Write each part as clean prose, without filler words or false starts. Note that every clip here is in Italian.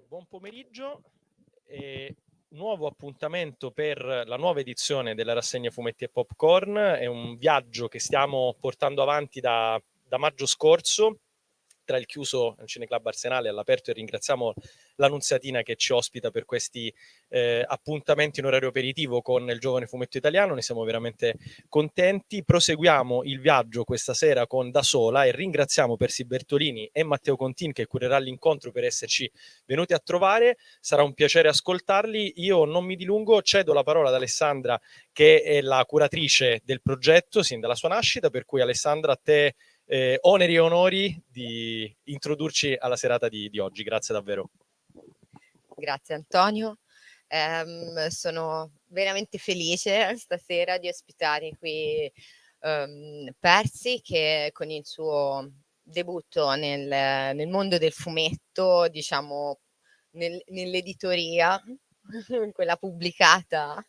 Buon pomeriggio e nuovo appuntamento per la nuova edizione della rassegna Fumetti e Popcorn. È un viaggio che stiamo portando avanti da maggio scorso tra il chiuso Cineclub Arsenale e all'aperto, e ringraziamo l'Annunziatina che ci ospita per questi appuntamenti in orario aperitivo con il giovane fumetto italiano. Ne siamo veramente contenti. Proseguiamo il viaggio questa sera con Da Sola e ringraziamo Persi Bertolini e Matteo Contin che curerà l'incontro per esserci venuti a trovare. Sarà un piacere ascoltarli. Io non mi dilungo, cedo la parola ad Alessandra che è la curatrice del progetto sin dalla sua nascita, per cui Alessandra, a te oneri e onori di introdurci alla serata di oggi. Grazie davvero. Grazie Antonio, sono veramente felice stasera di ospitare qui Persi, che con il suo debutto nel mondo del fumetto, diciamo nell'editoria, quella pubblicata,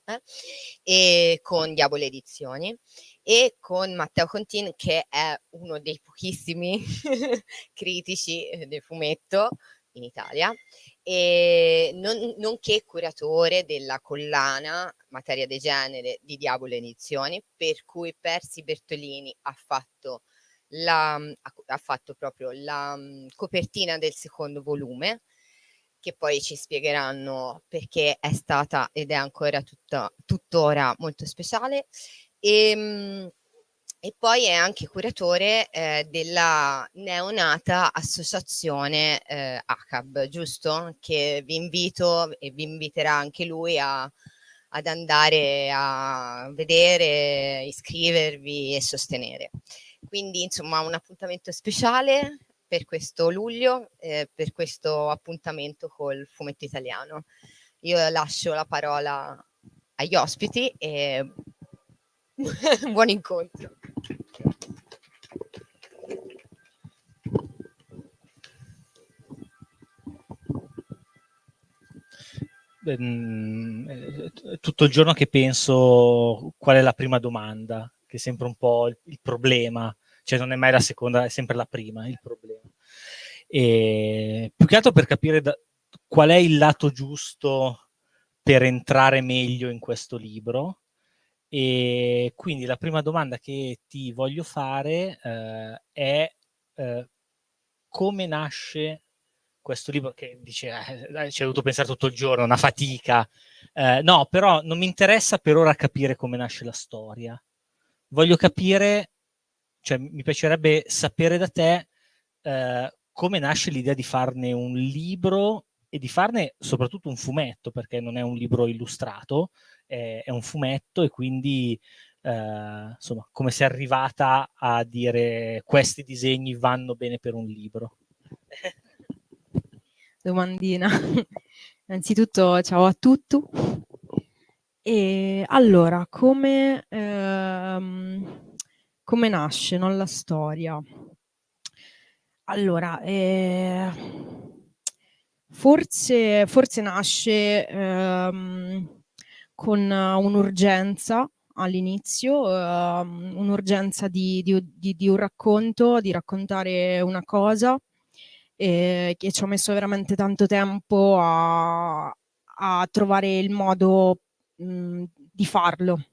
e con Diavolo Edizioni, e con Matteo Contin, che è uno dei pochissimi critici del fumetto in Italia, e nonché curatore della collana Materia de Genere di Diavolo Edizioni, per cui Persi Bertolini ha fatto proprio la copertina del secondo volume, che poi ci spiegheranno perché è stata ed è ancora tuttora molto speciale. E poi è anche curatore della neonata associazione ACAB, giusto? Che vi invito e vi inviterà anche lui ad andare a vedere, iscrivervi e sostenere. Quindi insomma un appuntamento speciale per questo luglio, per questo appuntamento col fumetto italiano. Io lascio la parola agli ospiti e buon incontro. Tutto il giorno che penso qual è la prima domanda, che è sempre un po' il problema, cioè non è mai la seconda, è sempre la prima il problema. E più che altro per capire qual è il lato giusto per entrare meglio in questo libro. E quindi la prima domanda che ti voglio fare è come nasce questo libro, che dice ci ho dovuto pensare tutto il giorno, una fatica. No, però non mi interessa per ora capire come nasce la storia. Voglio capire, cioè mi piacerebbe sapere da te come nasce l'idea di farne un libro e di farne soprattutto un fumetto, perché non è un libro illustrato, è un fumetto, e quindi insomma, come sei arrivata a dire questi disegni vanno bene per un libro? Domandina. Innanzitutto ciao a tutti. E allora, come nasce, non, la storia? Allora, forse nasce con un'urgenza all'inizio, un'urgenza di un racconto, di raccontare una cosa, che ci ho messo veramente tanto tempo a trovare il modo di farlo,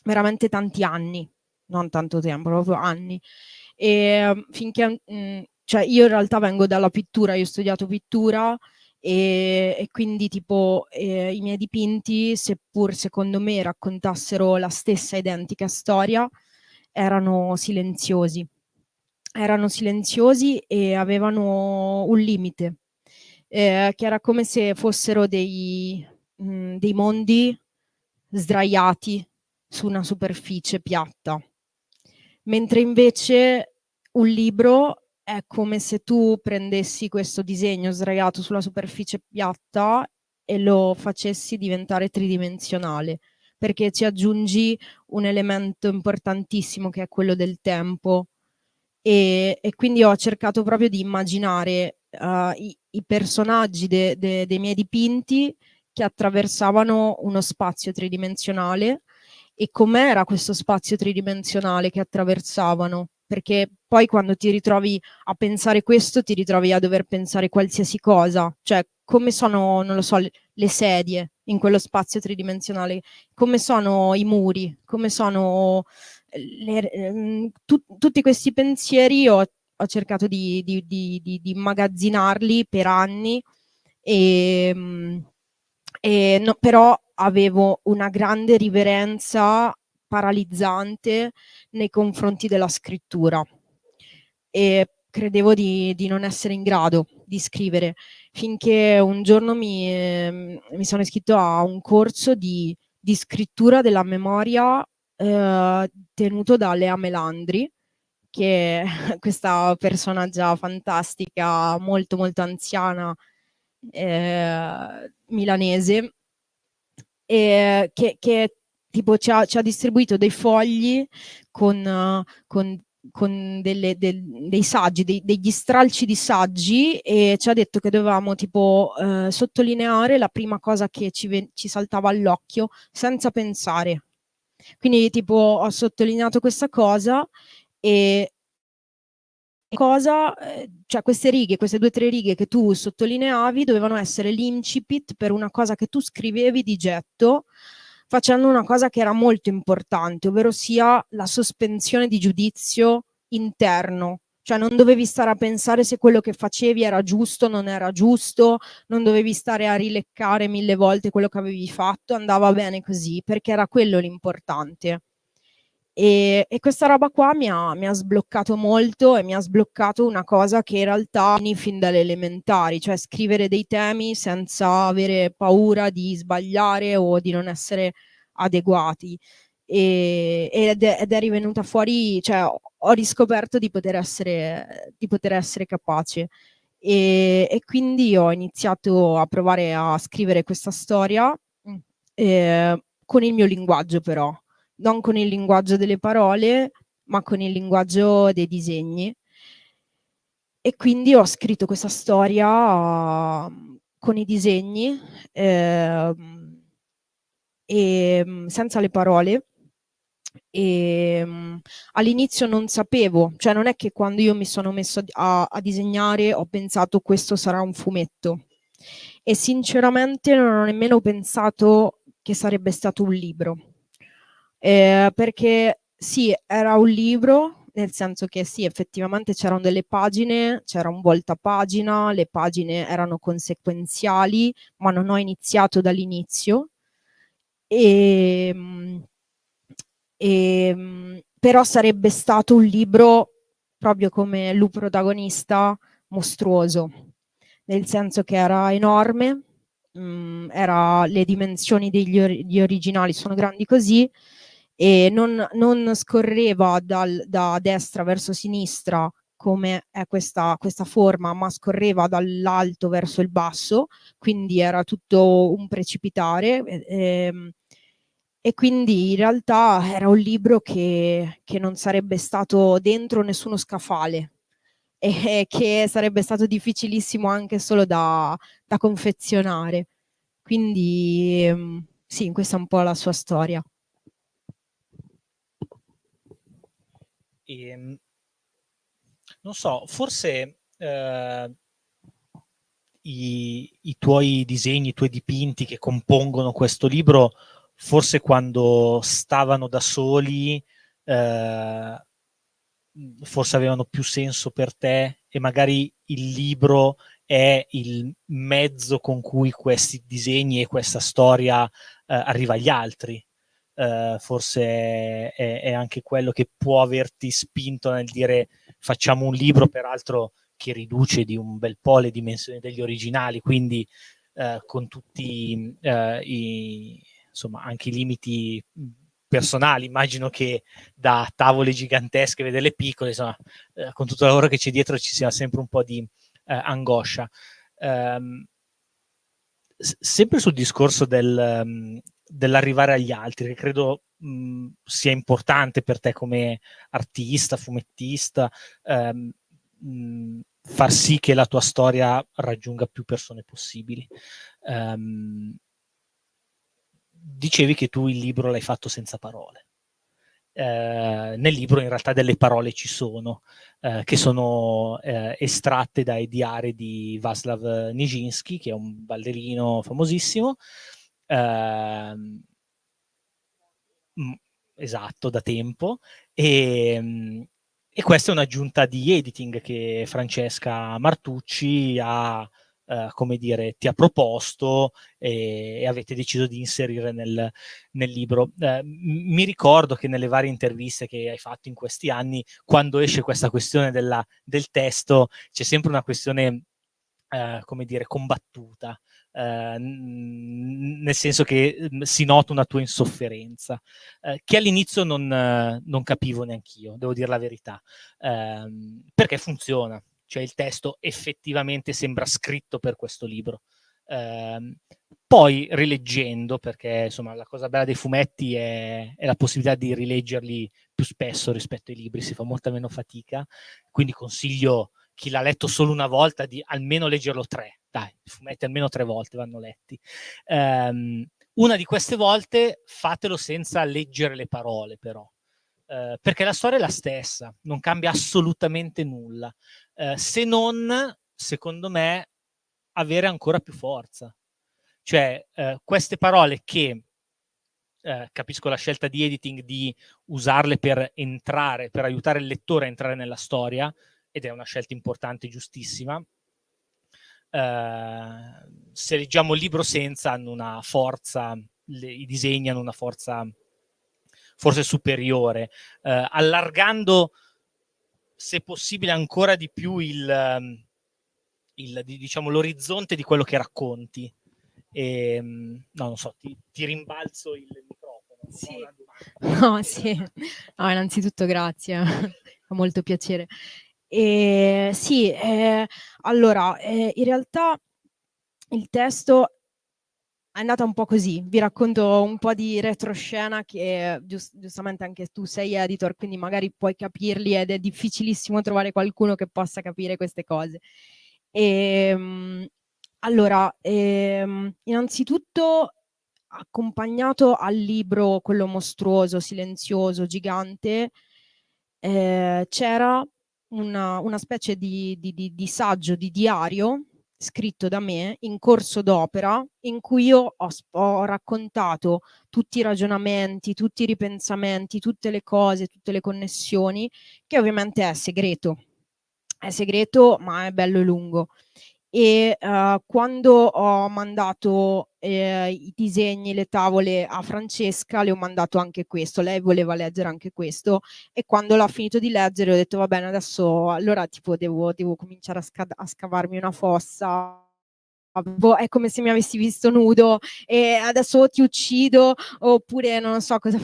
veramente tanti anni, non tanto tempo, proprio anni. E finché cioè io in realtà vengo dalla pittura, io ho studiato pittura, e quindi tipo i miei dipinti, seppur secondo me raccontassero la stessa identica storia, erano silenziosi e avevano un limite, che era come se fossero dei mondi sdraiati su una superficie piatta, mentre invece un libro è come se tu prendessi questo disegno sdraiato sulla superficie piatta e lo facessi diventare tridimensionale, perché ci aggiungi un elemento importantissimo che è quello del tempo. E quindi ho cercato proprio di immaginare i personaggi dei miei dipinti che attraversavano uno spazio tridimensionale, e com'era questo spazio tridimensionale che attraversavano, perché poi quando ti ritrovi a pensare questo ti ritrovi a dover pensare qualsiasi cosa, cioè come sono, non lo so, le sedie in quello spazio tridimensionale, come sono i muri, come sono tutti questi pensieri. Ho cercato di immagazzinarli per anni però avevo una grande riverenza paralizzante nei confronti della scrittura e credevo di non essere in grado di scrivere, finché un giorno mi sono iscritto a un corso di scrittura della memoria tenuto da Lea Melandri, che è questa personaggia fantastica, molto molto anziana, milanese, che tipo ci ha distribuito dei fogli con dei saggi, degli stralci di saggi, e ci ha detto che dovevamo tipo sottolineare la prima cosa che ci saltava all'occhio senza pensare. Quindi tipo ho sottolineato questa cosa e cioè queste righe, queste 2 o 3 righe che tu sottolineavi dovevano essere l'incipit per una cosa che tu scrivevi di getto, facendo una cosa che era molto importante, ovvero sia la sospensione di giudizio interno. Cioè non dovevi stare a pensare se quello che facevi era giusto o non era giusto, non dovevi stare a rileccare 1000 volte quello che avevi fatto, andava bene così, perché era quello l'importante. E questa roba qua mi ha sbloccato molto, e mi ha sbloccato una cosa che in realtà fin dalle elementari, cioè scrivere dei temi senza avere paura di sbagliare o di non essere adeguati. Ed è rivenuta fuori, cioè ho riscoperto di poter essere capace. E quindi ho iniziato a provare a scrivere questa storia con il mio linguaggio, però non con il linguaggio delle parole, ma con il linguaggio dei disegni. E quindi ho scritto questa storia con i disegni senza le parole. All'inizio non sapevo, cioè non è che quando io mi sono messo a disegnare ho pensato questo sarà un fumetto, e sinceramente non ho nemmeno pensato che sarebbe stato un libro. Perché sì, era un libro, nel senso che sì, effettivamente c'erano delle pagine, c'era un voltapagina, le pagine erano consequenziali, ma non ho iniziato dall'inizio. Però sarebbe stato un libro, proprio come Lu protagonista, mostruoso, nel senso che era enorme, le dimensioni degli originali sono grandi così, e non scorreva da destra verso sinistra come è questa forma, ma scorreva dall'alto verso il basso, quindi era tutto un precipitare. E quindi in realtà era un libro che non sarebbe stato dentro nessuno scaffale, e che sarebbe stato difficilissimo anche solo da confezionare. Quindi sì, questa è un po' la sua storia. Non so, forse i tuoi disegni, i tuoi dipinti che compongono questo libro, forse quando stavano da soli, forse avevano più senso per te, e magari il libro è il mezzo con cui questi disegni e questa storia arriva agli altri. Forse è anche quello che può averti spinto nel dire facciamo un libro, peraltro che riduce di un bel po' le dimensioni degli originali, quindi con tutti insomma anche i limiti personali. Immagino che da tavole gigantesche vederle piccole, insomma, con tutto il lavoro che c'è dietro ci sia sempre un po' di angoscia. Sempre sul discorso dell'arrivare agli altri, che credo sia importante per te come artista, fumettista, far sì che la tua storia raggiunga più persone possibili. Dicevi che tu il libro l'hai fatto senza parole. nel libro in realtà delle parole ci sono, che sono estratte dai diari di Václav Nijinsky, che è un ballerino famosissimo, esatto, da tempo, e questa è un'aggiunta di editing che Francesca Martucci ha, come dire, ti ha proposto e avete deciso di inserire nel libro. Mi ricordo che nelle varie interviste che hai fatto in questi anni, quando esce questa questione del testo, c'è sempre una questione, come dire, combattuta, nel senso che si nota una tua insofferenza, che all'inizio non capivo neanch'io, devo dire la verità, perché funziona, cioè il testo effettivamente sembra scritto per questo libro. Poi rileggendo, perché insomma la cosa bella dei fumetti è la possibilità di rileggerli più spesso rispetto ai libri, si fa molta meno fatica, quindi consiglio chi l'ha letto solo una volta di almeno leggerlo 3, dai, i fumetti almeno 3 volte vanno letti. Una di queste volte fatelo senza leggere le parole, però, perché la storia è la stessa, non cambia assolutamente nulla, se non, secondo me, avere ancora più forza. Cioè, queste parole che capisco la scelta di editing di usarle per entrare, per aiutare il lettore a entrare nella storia, ed è una scelta importante, giustissima. Se leggiamo il libro senza, hanno una forza, i disegni hanno una forza forse superiore, allargando, se possibile, ancora di più diciamo, l'orizzonte di quello che racconti. No, non so, ti rimbalzo il microfono. Sì. No, sì. No, innanzitutto grazie, fa molto piacere. Sì, allora, in realtà il testo è andata un po' così. Vi racconto un po' di retroscena che giustamente anche tu sei editor, quindi magari puoi capirli ed è difficilissimo trovare qualcuno che possa capire queste cose. Allora, innanzitutto accompagnato al libro, quello mostruoso, silenzioso, gigante, c'era una specie di saggio, di diario scritto da me in corso d'opera, in cui io ho raccontato tutti i ragionamenti, tutti i ripensamenti, tutte le cose, tutte le connessioni, che ovviamente è segreto, ma è bello lungo. E quando ho mandato i disegni, le tavole a Francesca, le ho mandato anche questo, lei voleva leggere anche questo, e quando l'ho finito di leggere ho detto va bene, adesso allora tipo devo cominciare a scavarmi una fossa, è come se mi avessi visto nudo e adesso o ti uccido oppure non so cosa,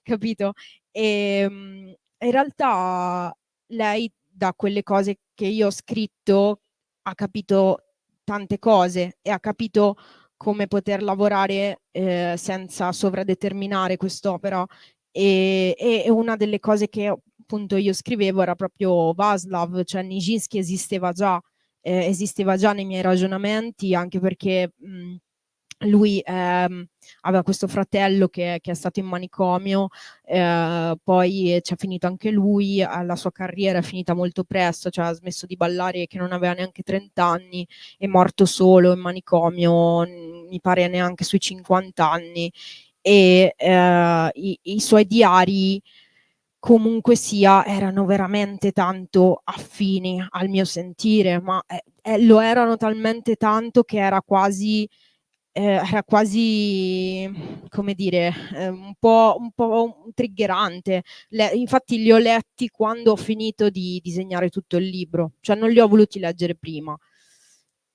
capito? In realtà lei, da quelle cose che io ho scritto, ha capito tante cose e ha capito come poter lavorare senza sovradeterminare quest'opera, e una delle cose che appunto io scrivevo era proprio Václav, cioè Nijinsky esisteva già nei miei ragionamenti, anche perché lui aveva questo fratello che è stato in manicomio, poi c'è finito anche lui, la sua carriera è finita molto presto, cioè ha smesso di ballare che non aveva neanche 30 anni, è morto solo in manicomio, mi pare neanche sui 50 anni, e i suoi diari comunque sia erano veramente tanto affini al mio sentire, ma lo erano talmente tanto che era quasi, come dire, un po' triggerante. Infatti li ho letti quando ho finito di disegnare tutto il libro, cioè non li ho voluti leggere prima.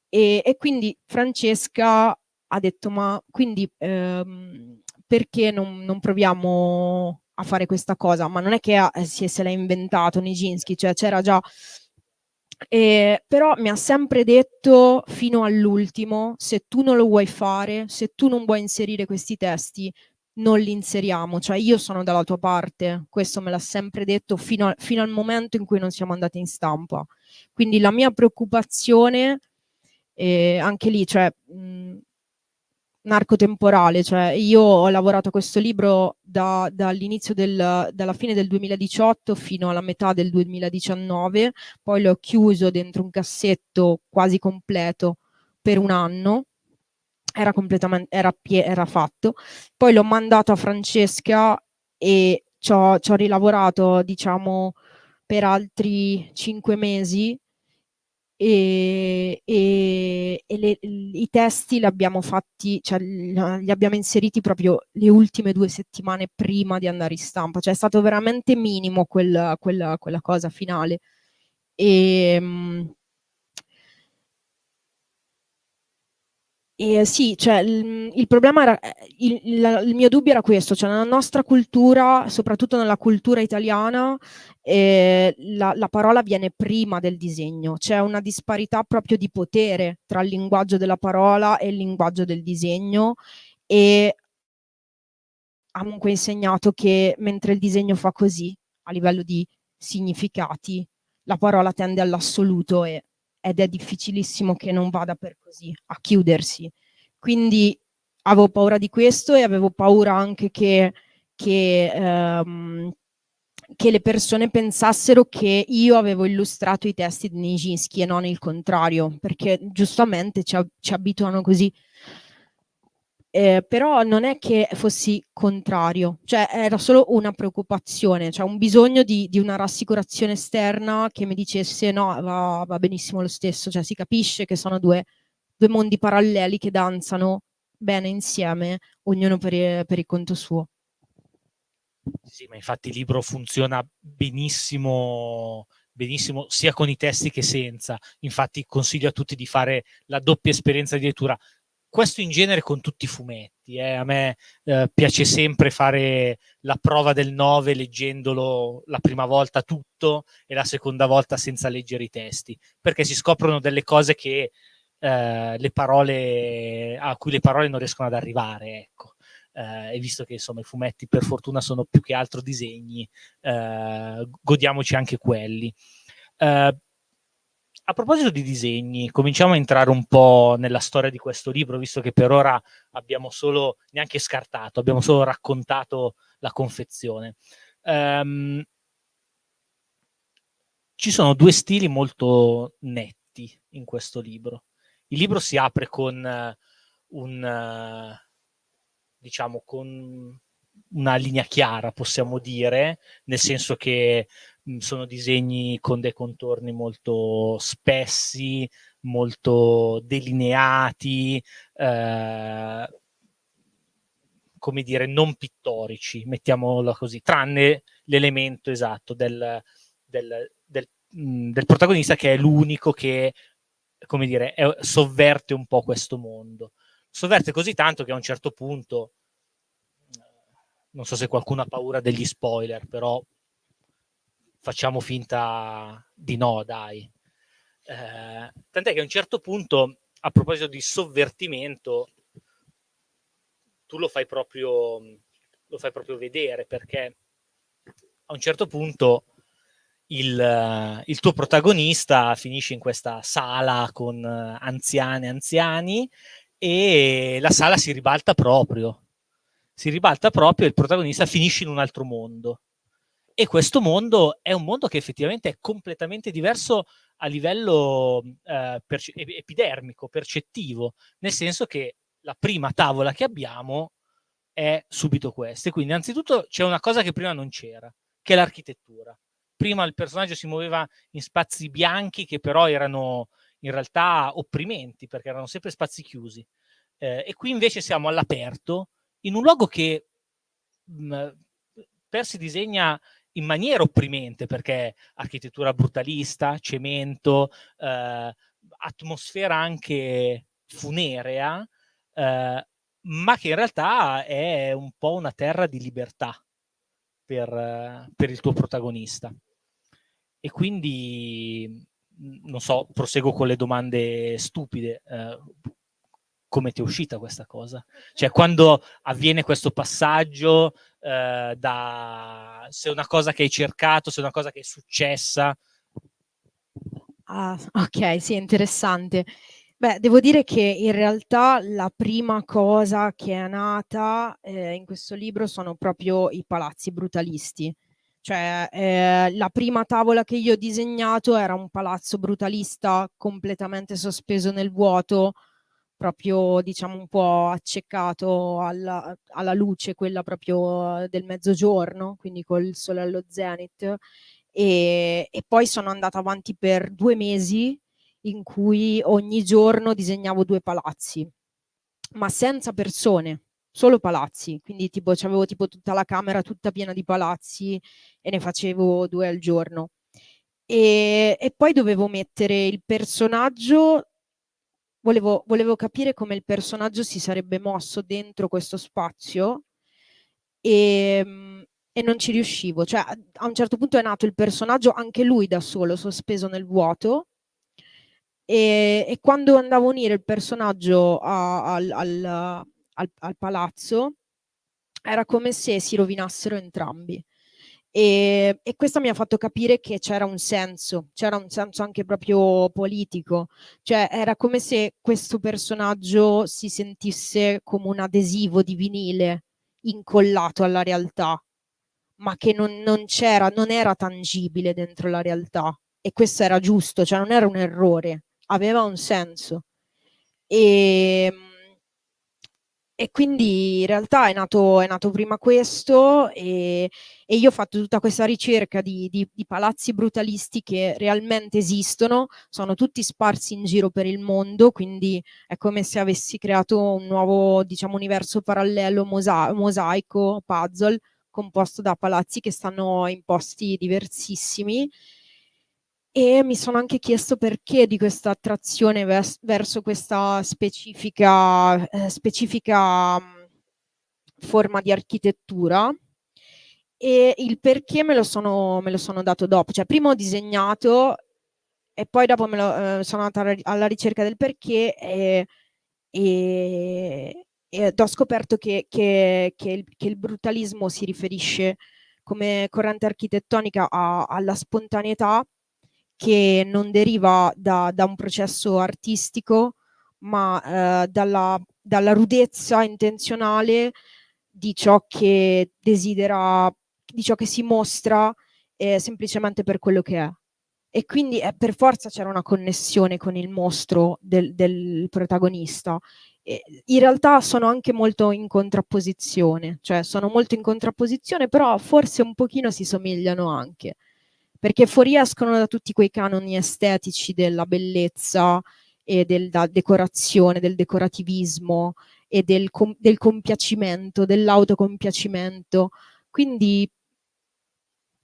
E quindi Francesca ha detto: ma quindi perché non proviamo a fare questa cosa? Ma non è che se l'ha inventato Nijinsky, cioè c'era già. Però mi ha sempre detto fino all'ultimo: se tu non lo vuoi fare, se tu non vuoi inserire questi testi, non li inseriamo, cioè io sono dalla tua parte. Questo me l'ha sempre detto fino al momento in cui non siamo andati in stampa. Quindi la mia preoccupazione, anche lì, cioè un arco temporale, cioè io ho lavorato a questo libro dall'inizio dalla fine del 2018 fino alla metà del 2019, poi l'ho chiuso dentro un cassetto quasi completo per un anno, era fatto, poi l'ho mandato a Francesca e ci ho rilavorato, diciamo, per altri 5 mesi i testi li abbiamo fatti, cioè li abbiamo inseriti proprio le ultime 2 settimane prima di andare in stampa, cioè è stato veramente minimo quella cosa finale. Sì, cioè il problema era, il mio dubbio era questo, cioè nella nostra cultura, soprattutto nella cultura italiana, la parola viene prima del disegno, c'è una disparità proprio di potere tra il linguaggio della parola e il linguaggio del disegno, e ha comunque insegnato che mentre il disegno fa così, a livello di significati, la parola tende all'assoluto ed è difficilissimo che non vada per così, a chiudersi. Quindi avevo paura di questo e avevo paura anche che le persone pensassero che io avevo illustrato i testi di Nijinsky e non il contrario, perché giustamente ci abituano così. Però non è che fossi contrario, cioè era solo una preoccupazione, cioè un bisogno di una rassicurazione esterna che mi dicesse no, va benissimo lo stesso, cioè si capisce che sono due mondi paralleli che danzano bene insieme, ognuno per il conto suo. Sì, ma infatti il libro funziona benissimo, benissimo sia con i testi che senza. Infatti consiglio a tutti di fare la doppia esperienza di lettura. Questo in genere con tutti i fumetti. A me piace sempre fare la prova del 9 leggendolo la prima volta tutto e la seconda volta senza leggere i testi, perché si scoprono delle cose che le parole a cui le parole non riescono ad arrivare, ecco. E visto che insomma i fumetti per fortuna sono più che altro disegni, godiamoci anche quelli. A proposito di disegni, cominciamo a entrare un po' nella storia di questo libro, visto che per ora abbiamo solo, neanche scartato, abbiamo solo raccontato la confezione. Ci sono 2 stili molto netti in questo libro. Il libro si apre con diciamo con una linea chiara, possiamo dire, nel senso che sono disegni con dei contorni molto spessi, molto delineati, come dire, non pittorici, mettiamolo così, tranne l'elemento esatto del protagonista, che è l'unico che, come dire, sovverte un po' questo mondo. Sovverte così tanto che a un certo punto, non so se qualcuno ha paura degli spoiler, però facciamo finta di no, dai. Tant'è che a un certo punto, a proposito di sovvertimento, tu lo fai proprio vedere, perché a un certo punto il tuo protagonista finisce in questa sala con anziane e anziani e la sala si ribalta proprio e il protagonista finisce in un altro mondo. E questo mondo è un mondo che effettivamente è completamente diverso a livello epidermico, percettivo, nel senso che la prima tavola che abbiamo è subito questa. Quindi innanzitutto c'è una cosa che prima non c'era, che è l'architettura. Prima il personaggio si muoveva in spazi bianchi che però erano in realtà opprimenti, perché erano sempre spazi chiusi. E qui invece siamo all'aperto, in un luogo che si disegna in maniera opprimente, perché architettura brutalista, cemento, atmosfera anche funerea, ma che in realtà è un po' una terra di libertà per il tuo protagonista. E quindi, non so, proseguo con le domande stupide. Come ti è uscita questa cosa? Cioè, quando avviene questo passaggio, se è una cosa che hai cercato, se è una cosa che è successa. Ah, ok, sì, è interessante. Beh, devo dire che in realtà la prima cosa che è nata in questo libro sono proprio i palazzi brutalisti. Cioè, la prima tavola che io ho disegnato era un palazzo brutalista completamente sospeso nel vuoto, proprio diciamo un po' accecato alla luce, quella proprio del mezzogiorno, quindi col sole allo zenith. E poi sono andata avanti per 2 mesi in cui ogni giorno disegnavo 2 palazzi, ma senza persone, solo palazzi. Quindi tipo c'avevo tipo tutta la camera tutta piena di palazzi e ne facevo 2 al giorno. E poi dovevo mettere il personaggio, volevo capire come il personaggio si sarebbe mosso dentro questo spazio, e non ci riuscivo. Cioè a un certo punto è nato il personaggio, anche lui da solo, sospeso nel vuoto, e quando andavo a unire il personaggio al palazzo, era come se si rovinassero entrambi. E questo mi ha fatto capire che c'era un senso anche proprio politico. Cioè era come se questo personaggio si sentisse come un adesivo di vinile incollato alla realtà, ma che non era tangibile dentro la realtà. E questo era giusto, cioè non era un errore, aveva un senso. E, e quindi in realtà è nato prima questo, e io ho fatto tutta questa ricerca di palazzi brutalisti che realmente esistono, sono tutti sparsi in giro per il mondo, quindi è come se avessi creato un nuovo, diciamo, universo parallelo, mosaico, puzzle, composto da palazzi che stanno in posti diversissimi. E mi sono anche chiesto perché di questa attrazione verso questa specifica forma di architettura, e il perché me lo sono dato dopo. Cioè prima ho disegnato e poi dopo sono andata alla ricerca del perché, e ho scoperto che il brutalismo si riferisce come corrente architettonica alla spontaneità, che non deriva da un processo artistico, ma dalla rudezza intenzionale di ciò che desidera, di ciò che si mostra semplicemente per quello che è. E quindi per forza c'era una connessione con il mostro del protagonista. In realtà sono anche molto in contrapposizione, cioè sono molto in contrapposizione, però forse un pochino si somigliano anche, perché fuoriescono da tutti quei canoni estetici della bellezza e della decorazione, del decorativismo e del compiacimento, dell'autocompiacimento. Quindi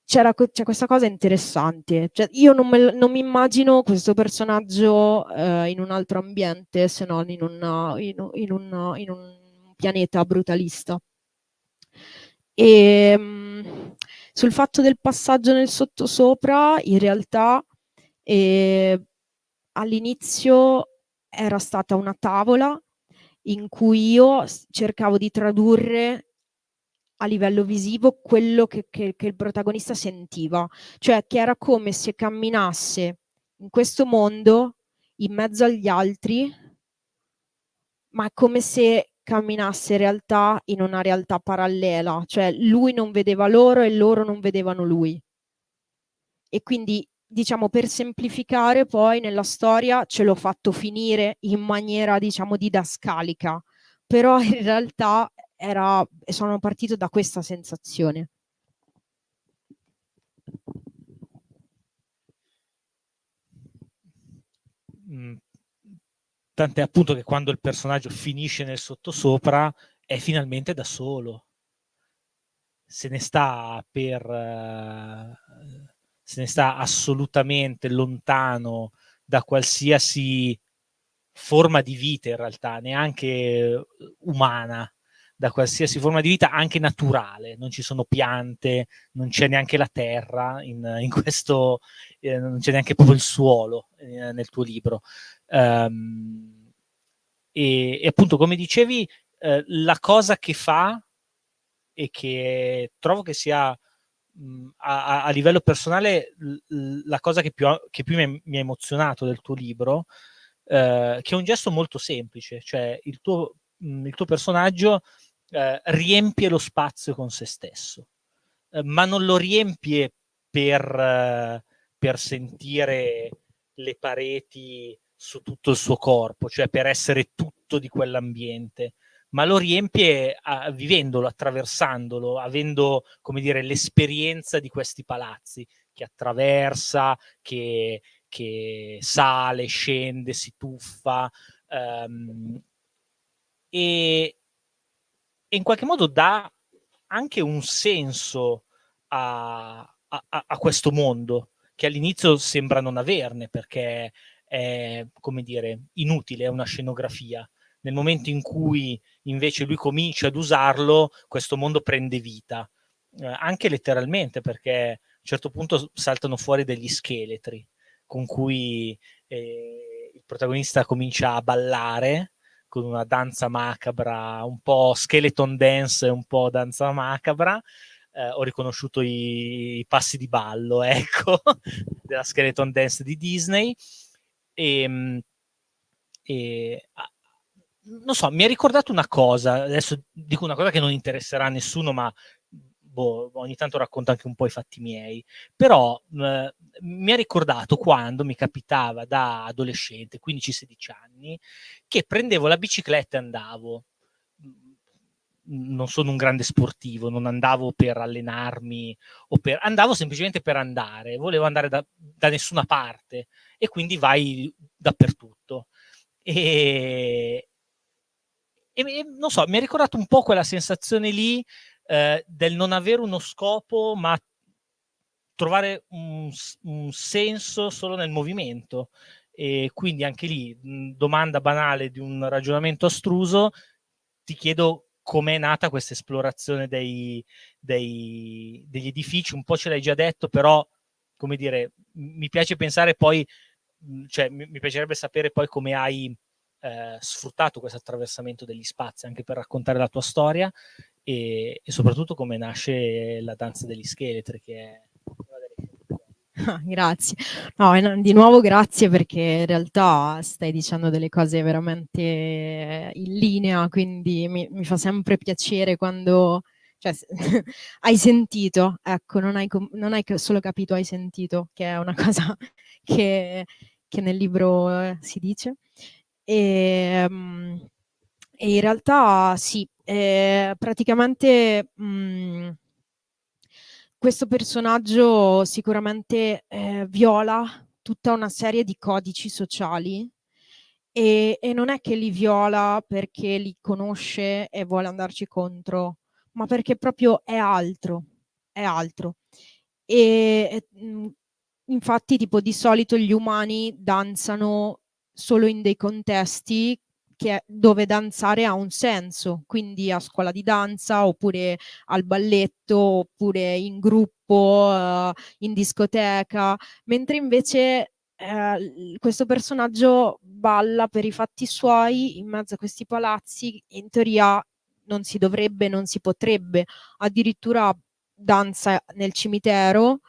c'è questa cosa interessante. Cioè, io non mi immagino questo personaggio in un altro ambiente, se non in un pianeta brutalista. E sul fatto del passaggio nel sottosopra, in realtà all'inizio era stata una tavola in cui io cercavo di tradurre a livello visivo quello che il protagonista sentiva, cioè che era come se camminasse in questo mondo in mezzo agli altri, ma come se camminasse in realtà in una realtà parallela, cioè lui non vedeva loro e loro non vedevano lui. E quindi, diciamo, per semplificare, poi nella storia ce l'ho fatto finire in maniera, diciamo, didascalica, però in realtà sono partito da questa sensazione. Tant'è appunto che quando il personaggio finisce nel sottosopra è finalmente da solo. Se ne sta assolutamente lontano da qualsiasi forma di vita, in realtà, neanche umana, da qualsiasi forma di vita, anche naturale. Non ci sono piante, non c'è neanche la terra in questo, non c'è neanche proprio il suolo nel tuo libro. E appunto, come dicevi, la cosa che fa e che trovo che sia a livello personale la cosa che più mi ha emozionato del tuo libro che è un gesto molto semplice, cioè il tuo personaggio riempie lo spazio con se stesso, ma non lo riempie per sentire le pareti su tutto il suo corpo, cioè per essere tutto di quell'ambiente, ma lo riempie vivendolo, attraversandolo, avendo, come dire, l'esperienza di questi palazzi, che attraversa, che sale, scende, si tuffa, e in qualche modo dà anche un senso a questo mondo, che all'inizio sembra non averne, perché è, come dire, inutile, è una scenografia. Nel momento in cui invece lui comincia ad usarlo, questo mondo prende vita, anche letteralmente, perché a un certo punto saltano fuori degli scheletri con cui il protagonista comincia a ballare con una danza macabra, un po' skeleton dance, un po' danza macabra. Ho riconosciuto i passi di ballo, ecco, della skeleton dance di Disney. Non so, mi ha ricordato una cosa, adesso dico una cosa che non interesserà a nessuno, ma ogni tanto racconto anche un po' i fatti miei, però mi ha ricordato quando mi capitava da adolescente, 15-16 anni, che prendevo la bicicletta e andavo. Non sono un grande sportivo, non andavo per allenarmi, andavo semplicemente per andare, volevo andare da nessuna parte, e quindi vai dappertutto. E non so, mi ha ricordato un po' quella sensazione lì del non avere uno scopo, ma trovare un senso solo nel movimento. E quindi anche lì, domanda banale di un ragionamento astruso, ti chiedo com'è nata questa esplorazione degli edifici. Un po' ce l'hai già detto, però, come dire, mi piace pensare poi, cioè mi piacerebbe sapere poi come hai sfruttato questo attraversamento degli spazi anche per raccontare la tua storia, e soprattutto come nasce la danza degli scheletri, che è una delle... Grazie. No, di nuovo grazie, perché in realtà stai dicendo delle cose veramente in linea, quindi mi fa sempre piacere quando, cioè, hai sentito, ecco, non hai solo capito, hai sentito, che è una cosa che nel libro si dice. E in realtà sì, praticamente questo personaggio sicuramente viola tutta una serie di codici sociali, e non è che li viola perché li conosce e vuole andarci contro, ma perché proprio è altro, è altro. Infatti, tipo, di solito gli umani danzano solo in dei contesti dove danzare ha un senso, quindi a scuola di danza, oppure al balletto, oppure in gruppo, in discoteca, mentre invece questo personaggio balla per i fatti suoi in mezzo a questi palazzi. In teoria non si dovrebbe, non si potrebbe, addirittura danza nel cimitero,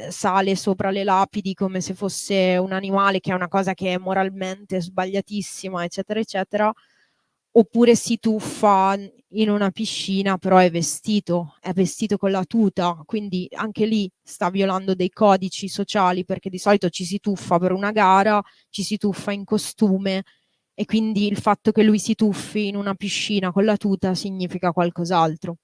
sale sopra le lapidi come se fosse un animale, che è una cosa che è moralmente sbagliatissima, eccetera eccetera, oppure si tuffa in una piscina, però è vestito con la tuta, quindi anche lì sta violando dei codici sociali, perché di solito ci si tuffa per una gara, ci si tuffa in costume, e quindi il fatto che lui si tuffi in una piscina con la tuta significa qualcos'altro.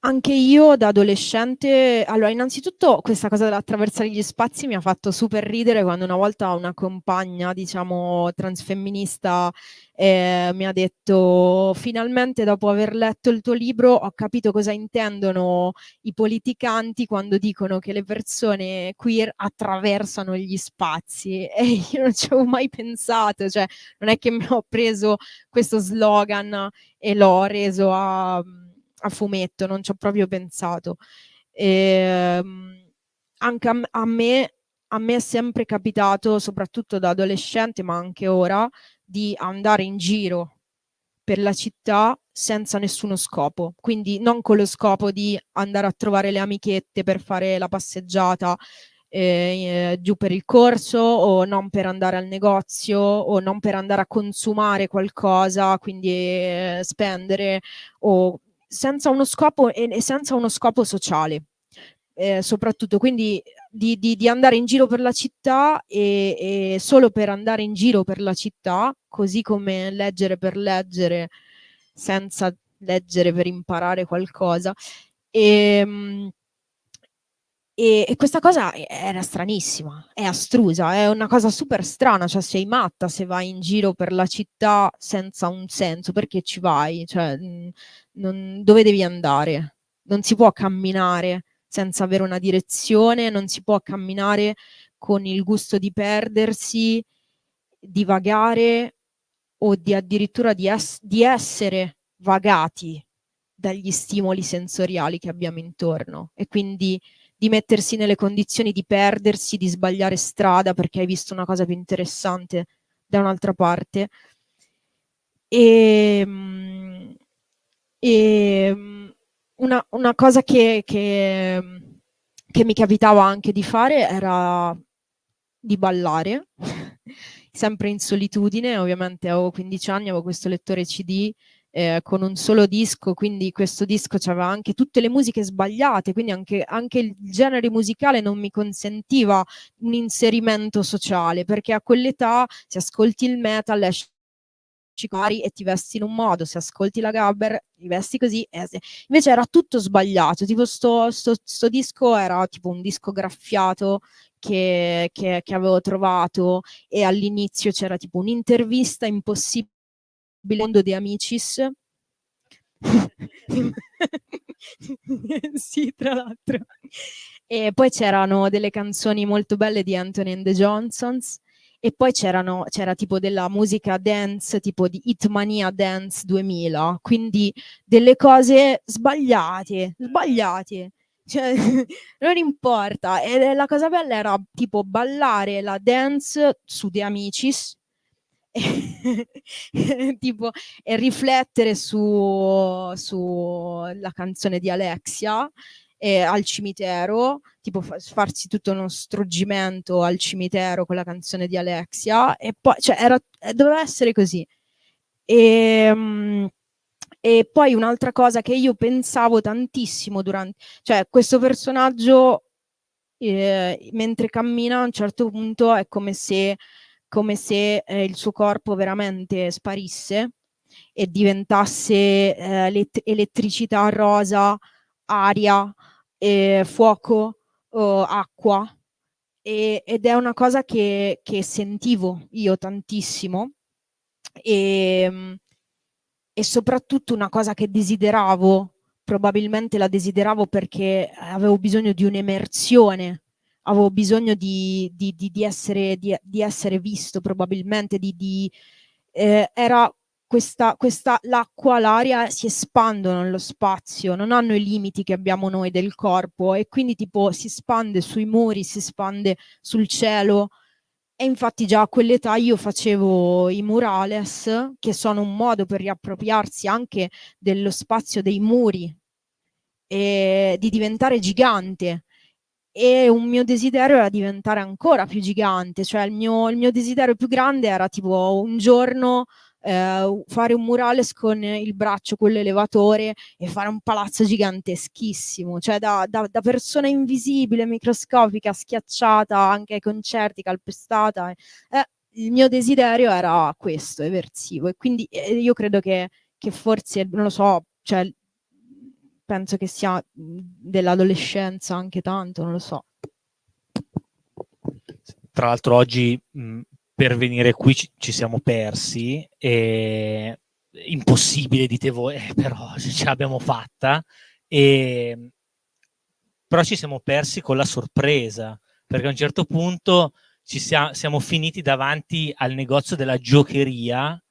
Anche io da adolescente, allora, innanzitutto questa cosa dell'attraversare gli spazi mi ha fatto super ridere quando una volta una compagna, diciamo, transfemminista, mi ha detto: finalmente, dopo aver letto il tuo libro, ho capito cosa intendono i politicanti quando dicono che le persone queer attraversano gli spazi. E io non ci avevo mai pensato, cioè non è che mi ho preso questo slogan e l'ho reso a fumetto, non ci ho proprio pensato. Anche a me è sempre capitato, soprattutto da adolescente, ma anche ora, di andare in giro per la città senza nessuno scopo, quindi non con lo scopo di andare a trovare le amichette per fare la passeggiata, giù per il corso, o non per andare al negozio, o non per andare a consumare qualcosa, quindi spendere, o senza uno scopo e senza uno scopo sociale. Soprattutto, quindi di andare in giro per la città e solo per andare in giro per la città, così come leggere per leggere, senza leggere per imparare qualcosa. E questa cosa era stranissima, è astrusa, è una cosa super strana, cioè sei matta se vai in giro per la città senza un senso, perché ci vai? Cioè, dove devi andare? Non si può camminare senza avere una direzione, non si può camminare con il gusto di perdersi, di vagare o addirittura di essere vagati dagli stimoli sensoriali che abbiamo intorno, e quindi di mettersi nelle condizioni di perdersi, di sbagliare strada perché hai visto una cosa più interessante da un'altra parte. E una cosa che mi capitava anche di fare era di ballare, sempre in solitudine. Ovviamente avevo 15 anni, avevo questo lettore CD con un solo disco, quindi questo disco c'aveva anche tutte le musiche sbagliate, quindi anche il genere musicale non mi consentiva un inserimento sociale, perché a quell'età, se ascolti il metal, esci e ti vesti in un modo, se ascolti la Gabber ti vesti così, invece era tutto sbagliato. Tipo sto disco era tipo un disco graffiato che avevo trovato, e all'inizio c'era tipo un'intervista impossibile mondo di Amicis. Sì, tra l'altro. E poi c'erano delle canzoni molto belle di Anthony and the Johnsons, e poi c'era tipo della musica dance, tipo di Hitmania Dance 2000, quindi delle cose sbagliate, cioè, non importa. E la cosa bella era tipo ballare la dance su The Amicis tipo, e riflettere sulla canzone di Alexia al cimitero, tipo farsi tutto uno struggimento al cimitero con la canzone di Alexia, e poi cioè, doveva essere così. E poi un'altra cosa che io pensavo tantissimo cioè questo personaggio mentre cammina a un certo punto è come se il suo corpo veramente sparisse e diventasse elettricità, rosa, aria, fuoco, acqua, ed è una cosa che sentivo io tantissimo, e soprattutto una cosa che desideravo. Probabilmente la desideravo perché avevo bisogno di un'emersione, avevo bisogno di essere visto, probabilmente era l'acqua, l'aria si espandono nello spazio, non hanno i limiti che abbiamo noi del corpo, e quindi tipo si espande sui muri, si espande sul cielo. E infatti già a quell'età io facevo i murales, che sono un modo per riappropriarsi anche dello spazio dei muri e di diventare gigante. E un mio desiderio era diventare ancora più gigante, cioè il mio desiderio più grande era tipo un giorno fare un murales con il braccio, quello elevatore, e fare un palazzo giganteschissimo, cioè da persona invisibile, microscopica, schiacciata anche ai concerti, calpestata. Il mio desiderio era questo, eversivo, e quindi io credo che forse, non lo so, cioè penso che sia dell'adolescenza anche tanto, non lo so. Tra l'altro oggi per venire qui ci siamo persi, e impossibile dite voi, però ce l'abbiamo fatta, però ci siamo persi con la sorpresa, perché a un certo punto siamo finiti davanti al negozio della giocheria,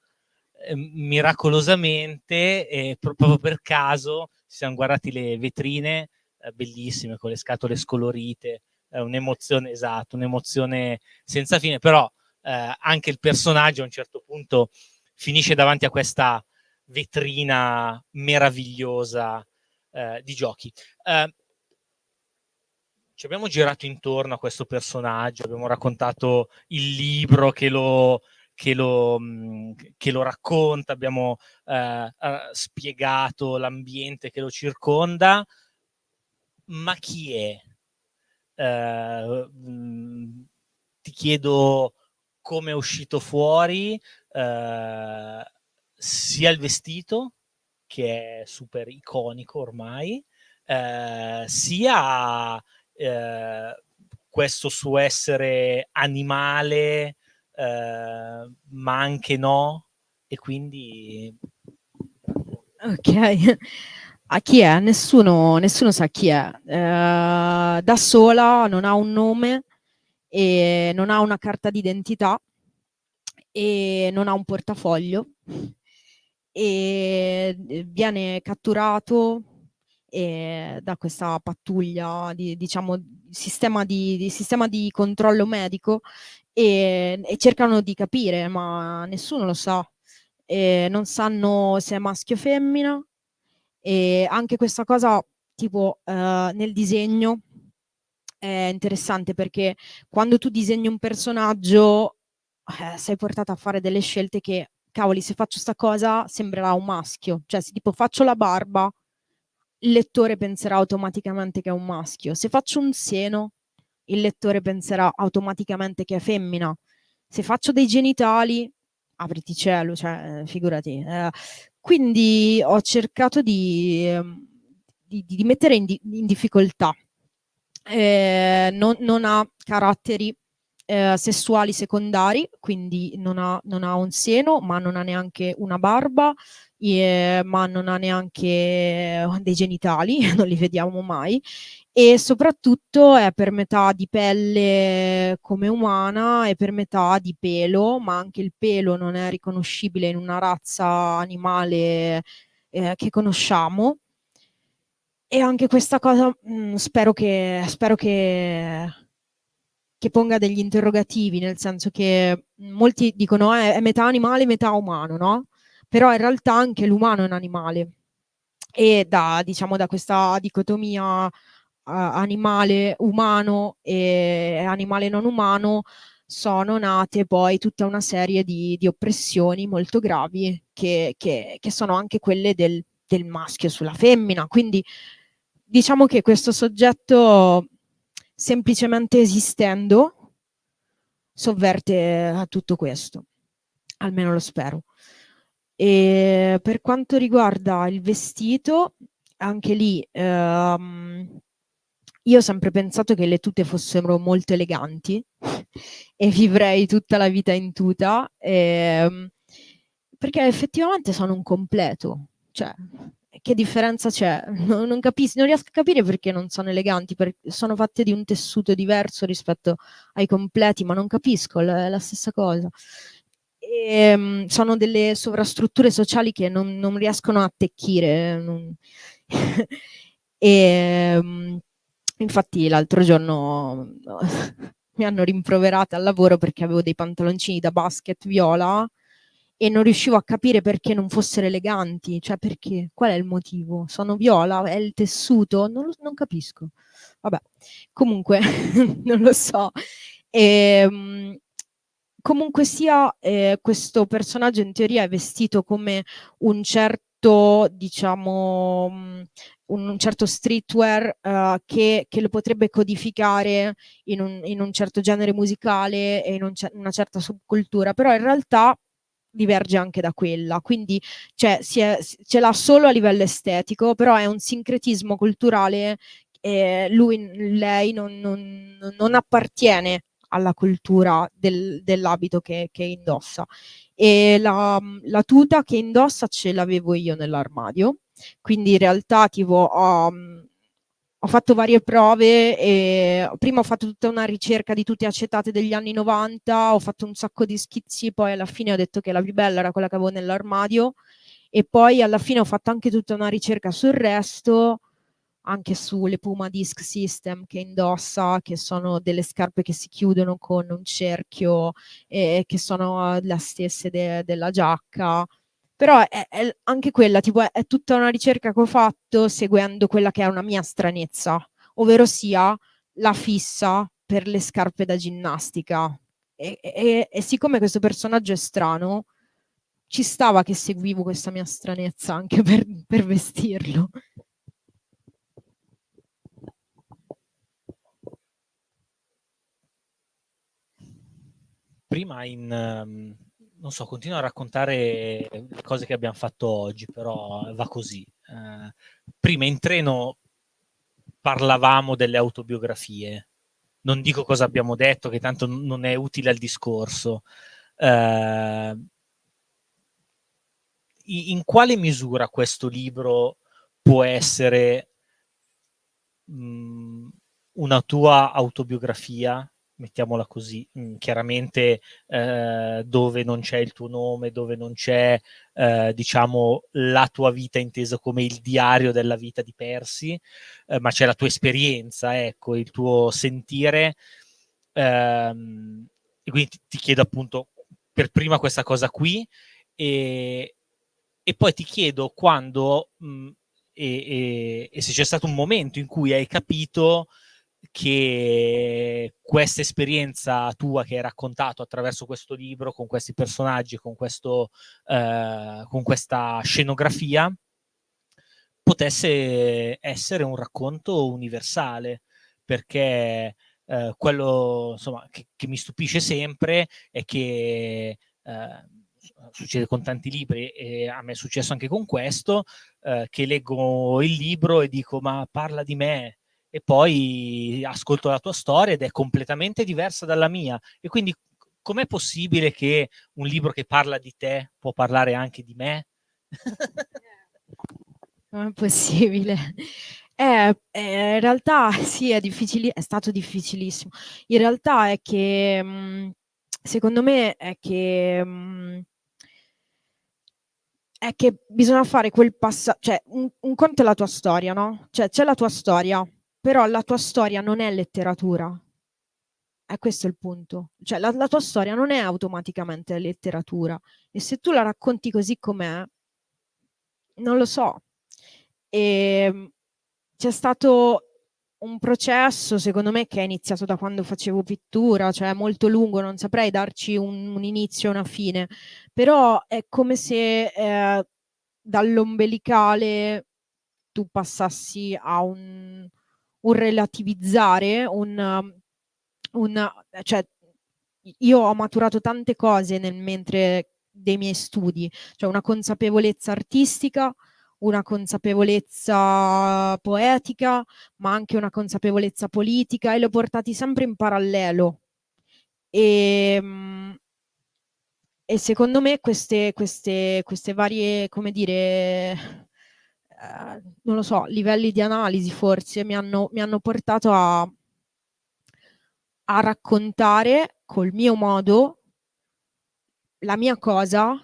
miracolosamente, proprio per caso ci siamo guardati le vetrine bellissime con le scatole scolorite, un'emozione, esatto, un'emozione senza fine. Però anche il personaggio a un certo punto finisce davanti a questa vetrina meravigliosa di giochi. ci abbiamo girato intorno a questo personaggio, abbiamo raccontato il libro che lo racconta, abbiamo spiegato l'ambiente che lo circonda, ma chi è? Ti chiedo come è uscito fuori, sia il vestito, che è super iconico ormai, sia questo suo essere animale, ma anche no, e quindi... Ok, a chi è? Nessuno sa chi è. Da sola, non ha un nome e non ha una carta d'identità e non ha un portafoglio e viene catturato da questa pattuglia di sistema di controllo medico e cercano di capire, ma nessuno lo sa. Non sanno se è maschio o femmina, e anche questa cosa tipo nel disegno è interessante, perché quando tu disegni un personaggio sei portata a fare delle scelte che, cavoli, se faccio sta cosa sembrerà un maschio, cioè se tipo faccio la barba, il lettore penserà automaticamente che è un maschio, se faccio un seno il lettore penserà automaticamente che è femmina, se faccio dei genitali, apriti cielo, cioè figurati. Quindi ho cercato di mettere in difficoltà. Non ha caratteri sessuali secondari, quindi non ha un seno, ma non ha neanche una barba, ma non ha neanche dei genitali, non li vediamo mai, e soprattutto è per metà di pelle come umana e per metà di pelo, ma anche il pelo non è riconoscibile in una razza animale che conosciamo. E anche questa cosa spero che ponga degli interrogativi, nel senso che molti dicono è metà animale, metà umano, no? Però in realtà anche l'umano è un animale, e da questa dicotomia animale umano e animale non umano sono nate poi tutta una serie di oppressioni molto gravi che sono anche quelle del maschio sulla femmina. Quindi diciamo che questo soggetto, semplicemente esistendo, sovverte tutto questo, almeno lo spero. E per quanto riguarda il vestito, anche lì io ho sempre pensato che le tute fossero molto eleganti e vivrei tutta la vita in tuta, perché effettivamente sono un completo, cioè che differenza c'è? Non riesco a capire perché non sono eleganti, perché sono fatte di un tessuto diverso rispetto ai completi, ma non capisco, è la stessa cosa. Sono delle sovrastrutture sociali che non riescono a attecchire. Infatti l'altro giorno mi hanno rimproverata al lavoro perché avevo dei pantaloncini da basket viola e non riuscivo a capire perché non fossero eleganti, cioè perché, qual è il motivo? Sono viola? È il tessuto? Non capisco. Vabbè, comunque non lo so. Comunque sia, questo personaggio in teoria è vestito come un certo, diciamo, un certo streetwear che lo potrebbe codificare in un certo genere musicale e in una certa subcultura, però in realtà diverge anche da quella, quindi cioè, ce l'ha solo a livello estetico, però è un sincretismo culturale. Lei non appartiene alla cultura dell'abito che indossa, e la tuta che indossa ce l'avevo io nell'armadio, quindi in realtà tipo ho fatto varie prove e prima ho fatto tutta una ricerca di tute acetate degli anni 90, ho fatto un sacco di schizzi, poi alla fine ho detto che la più bella era quella che avevo nell'armadio, e poi alla fine ho fatto anche tutta una ricerca sul resto, anche sulle Puma Disc System che indossa, che sono delle scarpe che si chiudono con un cerchio e che sono le stesse della giacca. Però è anche quella, tipo, è tutta una ricerca che ho fatto seguendo quella che è una mia stranezza, ovvero sia la fissa per le scarpe da ginnastica e siccome questo personaggio è strano, ci stava che seguivo questa mia stranezza anche per vestirlo. Prima non so, continuo a raccontare le cose che abbiamo fatto oggi, però va così. Prima in treno parlavamo delle autobiografie. Non dico cosa abbiamo detto, che tanto non è utile al discorso. In quale misura questo libro può essere una tua autobiografia, mettiamola così, chiaramente dove non c'è il tuo nome, dove non c'è diciamo la tua vita intesa come il diario della vita di Percy, ma c'è la tua esperienza, ecco, il tuo sentire, e quindi ti chiedo appunto per prima questa cosa qui e poi ti chiedo quando e se c'è stato un momento in cui hai capito che questa esperienza tua che hai raccontato attraverso questo libro, con questi personaggi, con questa scenografia, potesse essere un racconto universale, perché quello insomma, che mi stupisce sempre è che succede con tanti libri e a me è successo anche con questo, che leggo il libro e dico ma parla di me e poi ascolto la tua storia ed è completamente diversa dalla mia e quindi com'è possibile che un libro che parla di te può parlare anche di me? Non è possibile. In realtà sì, è stato difficilissimo. In realtà è che secondo me è che bisogna fare quel passaggio, cioè un conto è la tua storia, no? Cioè c'è la tua storia, però la tua storia non è letteratura. È questo il punto. Cioè la tua storia non è automaticamente letteratura e se tu la racconti così com'è, non lo so. C'è stato un processo, secondo me, che è iniziato da quando facevo pittura, cioè molto lungo, non saprei darci un inizio e una fine, però è come se dall'ombelicale tu passassi a un relativizzare, cioè io ho maturato tante cose nel mentre dei miei studi, cioè una consapevolezza artistica, una consapevolezza poetica, ma anche una consapevolezza politica e li ho portati sempre in parallelo. E secondo me queste varie, come dire, non lo so, livelli di analisi forse mi hanno portato a raccontare col mio modo la mia cosa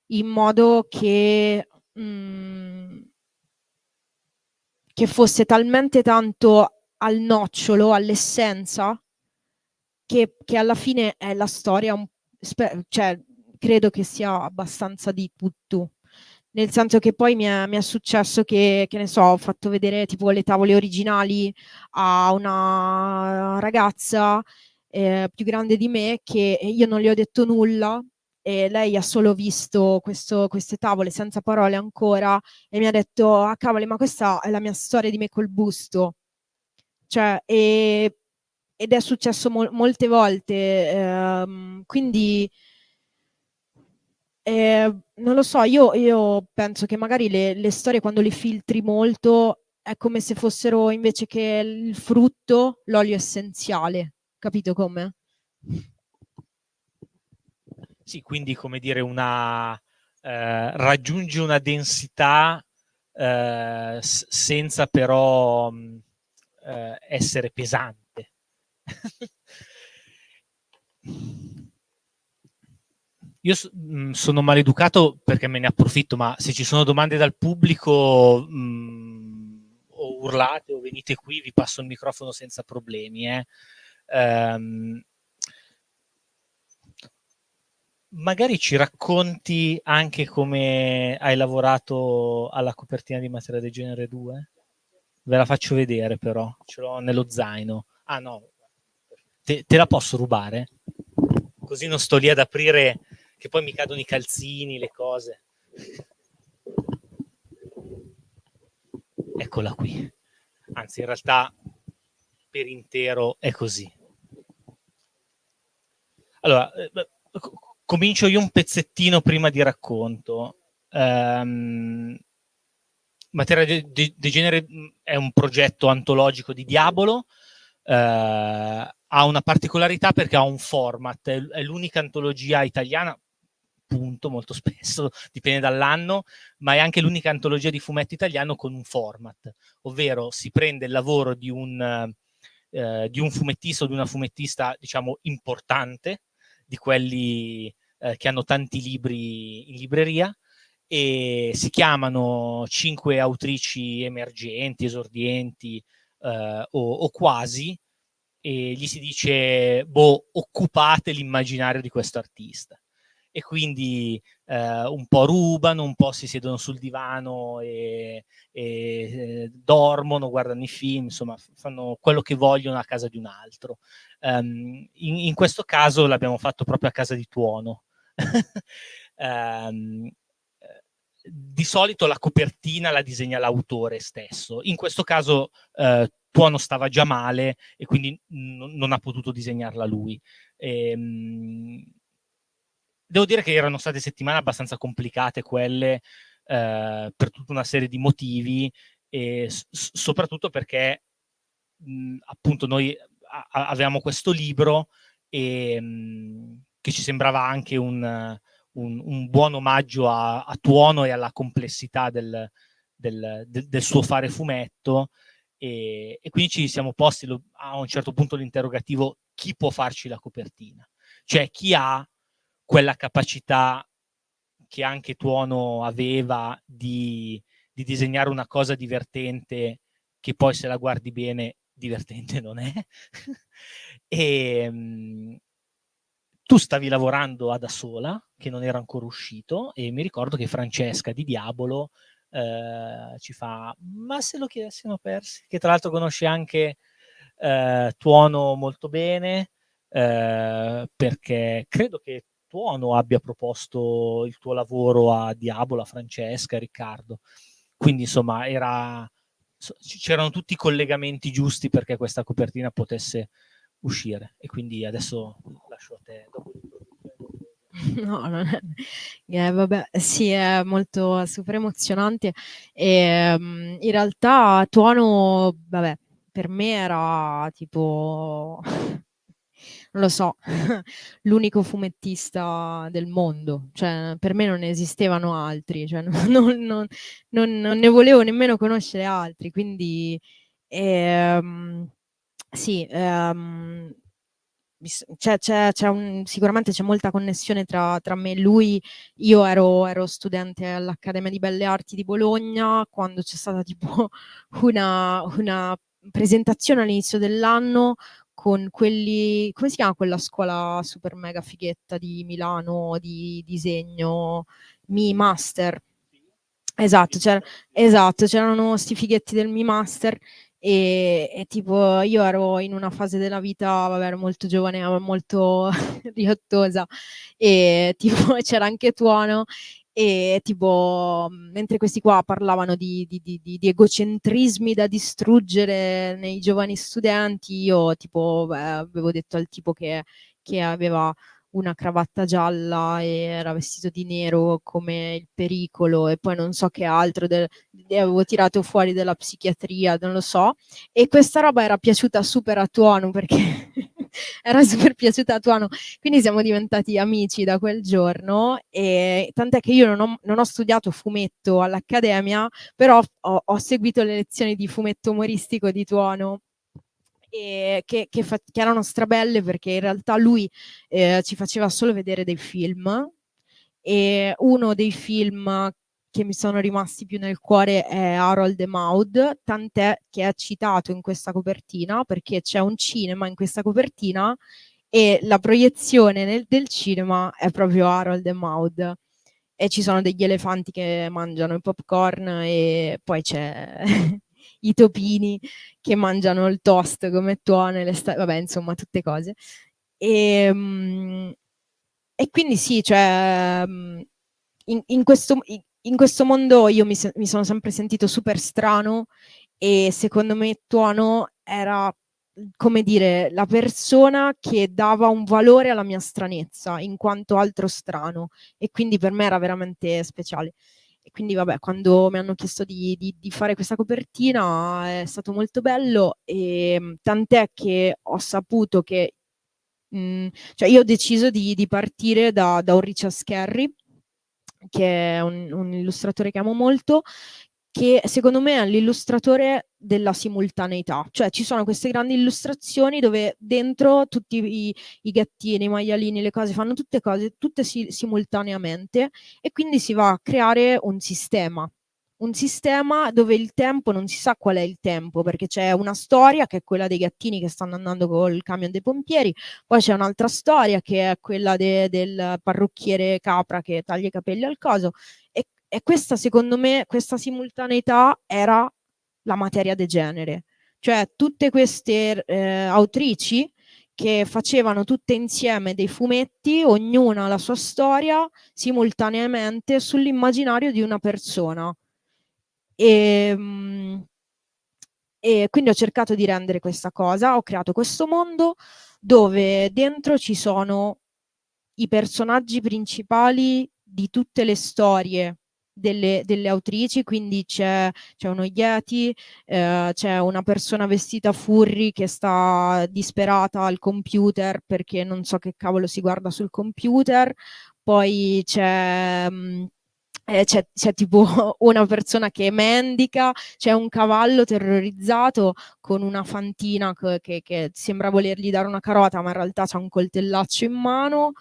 in modo che fosse talmente tanto al nocciolo, all'essenza, che alla fine è la storia, cioè credo che sia abbastanza di tutto. Nel senso che poi mi è successo che ne so, ho fatto vedere tipo le tavole originali a una ragazza più grande di me che io non le ho detto nulla e lei ha solo visto queste tavole senza parole ancora e mi ha detto ah cavoli ma questa è la mia storia di me col busto, cioè ed è successo molte volte, quindi non lo so, io penso che magari le storie quando le filtri molto è come se fossero invece che il frutto l'olio essenziale, capito come? Sì, quindi come dire raggiungi una densità senza però essere pesante. Io sono maleducato perché me ne approfitto, ma se ci sono domande dal pubblico o urlate o venite qui, vi passo il microfono senza problemi. Magari ci racconti anche come hai lavorato alla copertina di Materia del Genere 2? Ve la faccio vedere però, ce l'ho nello zaino. Ah no, te la posso rubare? Così non sto lì ad aprire, che poi mi cadono i calzini, le cose. Eccola qui. Anzi, in realtà per intero è così. Allora, comincio io un pezzettino prima di racconto. Materia di genere è un progetto antologico di Diabolo, ha una particolarità perché ha un format, è l'unica antologia italiana, punto, molto spesso, dipende dall'anno, ma è anche l'unica antologia di fumetto italiano con un format, ovvero si prende il lavoro di un fumettista o di una fumettista, diciamo, importante, di quelli che hanno tanti libri in libreria, e si chiamano 5 autrici emergenti, esordienti o quasi, e gli si dice, occupate l'immaginario di questo artista. E quindi un po' rubano, un po' si siedono sul divano e dormono, guardano i film, insomma, fanno quello che vogliono a casa di un altro. In questo caso l'abbiamo fatto proprio a casa di Tuono. Di solito la copertina la disegna l'autore stesso. In questo caso Tuono stava già male e quindi non ha potuto disegnarla lui. Devo dire che erano state settimane abbastanza complicate quelle, per tutta una serie di motivi, e soprattutto perché appunto noi avevamo questo libro e che ci sembrava anche un buon omaggio a Tuono e alla complessità del suo fare fumetto, e quindi ci siamo posti a un certo punto l'interrogativo: chi può farci la copertina? Cioè, chi ha quella capacità che anche Tuono aveva di disegnare una cosa divertente, che poi, se la guardi bene, divertente non è. Tu stavi lavorando a Da Sola, che non era ancora uscito, e mi ricordo che Francesca di Diabolo ci fa: ma se lo chiedessimo Persi, che tra l'altro conosce anche Tuono molto bene, perché credo che Tuono abbia proposto il tuo lavoro a Diabolo, a Francesca, a Riccardo. Quindi insomma c'erano tutti i collegamenti giusti perché questa copertina potesse uscire, e quindi adesso lascio a te. No, non è, vabbè, sì, è molto super emozionante. E, in realtà Tuono, vabbè, per me era tipo, non lo so, l'unico fumettista del mondo. Cioè, per me non esistevano altri, cioè, non ne volevo nemmeno conoscere altri. Quindi, sì, sicuramente c'è molta connessione tra me e lui. Io ero studente all'Accademia di Belle Arti di Bologna quando c'è stata tipo una presentazione all'inizio dell'anno con quelli, come si chiama quella scuola super mega fighetta di Milano di disegno, Mi Master. Esatto, c'erano sti fighetti del Mi Master, e tipo io ero in una fase della vita, vabbè, ero molto giovane, molto riottosa, e tipo c'era anche Tuono, e tipo mentre questi qua parlavano di egocentrismi da distruggere nei giovani studenti, io tipo avevo detto al tipo che aveva una cravatta gialla e era vestito di nero come il pericolo, e poi non so che altro, avevo tirato fuori della psichiatria, non lo so, e questa roba era piaciuta super a Tuono, perché era super piaciuta a Tuono, quindi siamo diventati amici da quel giorno, e tant'è che io non ho studiato fumetto all'Accademia, però ho seguito le lezioni di fumetto umoristico di Tuono, e che erano strabelle, perché in realtà lui ci faceva solo vedere dei film, e uno dei film che mi sono rimasti più nel cuore è Harold e Maude, tant'è che è citato in questa copertina, perché c'è un cinema in questa copertina e la proiezione del cinema è proprio Harold e Maude, e ci sono degli elefanti che mangiano i popcorn, e poi c'è i topini che mangiano il toast come tuone, vabbè, insomma, tutte cose. E quindi sì, cioè, in questo mondo io mi sono sempre sentito super strano, e secondo me Tuono era, come dire, la persona che dava un valore alla mia stranezza in quanto altro strano, e quindi per me era veramente speciale. E quindi vabbè, quando mi hanno chiesto di fare questa copertina è stato molto bello, e tant'è che ho saputo che cioè io ho deciso di partire da un Richard Scarry, che è un illustratore che amo molto, che secondo me è l'illustratore della simultaneità. Cioè ci sono queste grandi illustrazioni dove dentro tutti i gattini, i maialini, le cose, fanno tutte cose, tutte simultaneamente, e quindi si va a creare un sistema dove il tempo non si sa qual è il tempo, perché c'è una storia che è quella dei gattini che stanno andando col camion dei pompieri, poi c'è un'altra storia che è quella del parrucchiere capra che taglia i capelli al coso, e questa, secondo me, questa simultaneità era la materia de genere. Cioè tutte queste autrici che facevano tutte insieme dei fumetti, ognuna la sua storia, simultaneamente sull'immaginario di una persona. E quindi ho cercato di rendere questa cosa, ho creato questo mondo dove dentro ci sono i personaggi principali di tutte le storie delle autrici, quindi c'è uno Yeti, c'è una persona vestita furry che sta disperata al computer perché non so che cavolo si guarda sul computer, poi c'è tipo una persona che mendica, c'è un cavallo terrorizzato con una fantina che sembra volergli dare una carota, ma in realtà c'ha un coltellaccio in mano.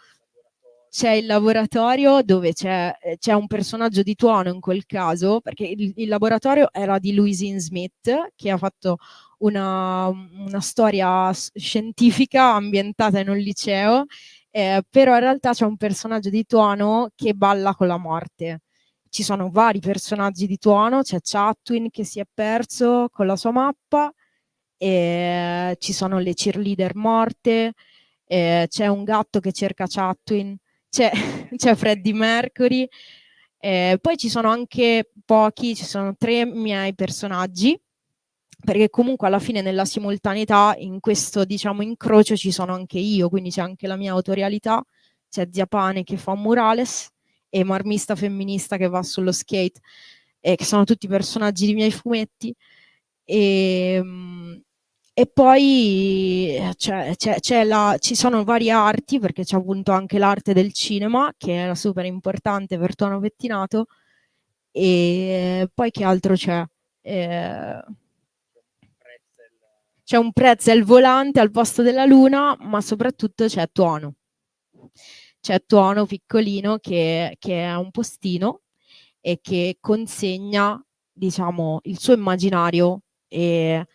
C'è il laboratorio dove c'è un personaggio di Tuono in quel caso, perché il laboratorio era di Louisine Smith, che ha fatto una storia scientifica ambientata in un liceo, però in realtà c'è un personaggio di Tuono che balla con la morte. Ci sono vari personaggi di Tuono, c'è Chatwin che si è perso con la sua mappa, e ci sono le cheerleader morte, c'è un gatto che cerca Chatwin, c'è Freddie Mercury, poi ci sono anche ci sono 3 miei personaggi, perché comunque alla fine nella simultaneità, in questo diciamo incrocio, ci sono anche io, quindi c'è anche la mia autorialità, c'è Zia Pane che fa un murales, e Marmista Femminista che va sullo skate, che sono tutti personaggi di miei fumetti. E poi ci sono varie arti, perché c'è appunto anche l'arte del cinema, che era super importante per Tuono Pettinato, e poi che altro c'è? C'è un pretzel volante al posto della luna, ma soprattutto c'è Tuono. C'è Tuono piccolino che è un postino e che consegna, diciamo, il suo immaginario e